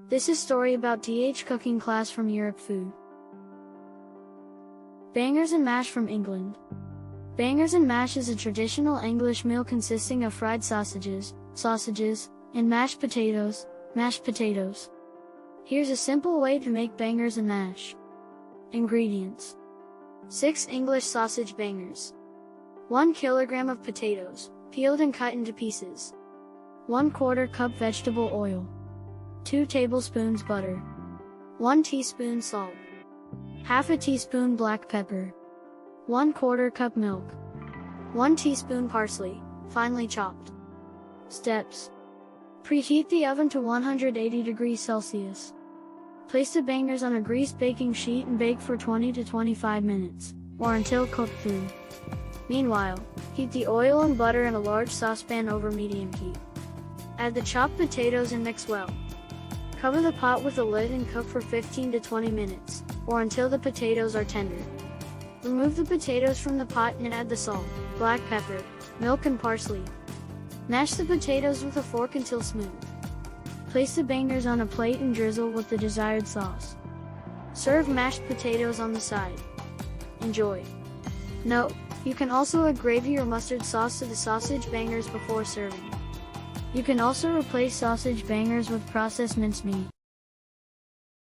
This is story about TH cooking class from Europe food. Bangers and mash from England. Bangers and mash is a traditional English meal consisting of fried sausages, and mashed potatoes, mashed potatoes. Here's a simple way to make bangers and mash. Ingredients: 6 English sausage bangers, 1 kilogram of potatoes, peeled and cut into pieces, 1/4 cup vegetable oil, 2 tablespoons butter, 1 teaspoon salt, half a teaspoon black pepper, 1/4 cup milk, 1 teaspoon parsley, finely chopped. Steps: preheat the oven to 180 degrees Celsius. Place the bangers on a greased baking sheet and bake for 20 to 25 minutes, or until cooked through. Meanwhile, heat the oil and butter in a large saucepan over medium heat. Add the chopped potatoes and mix well. Cover the pot with a lid and cook for 15 to 20 minutes, or until the potatoes are tender. Remove the potatoes from the pot and add the salt, black pepper, milk and parsley. Mash the potatoes with a fork until smooth. Place the bangers on a plate and drizzle with the desired sauce. Serve mashed potatoes on the side. Enjoy. Note: you can also add gravy or mustard sauce to the sausage bangers before serving. You can also replace sausage bangers with processed mincemeat.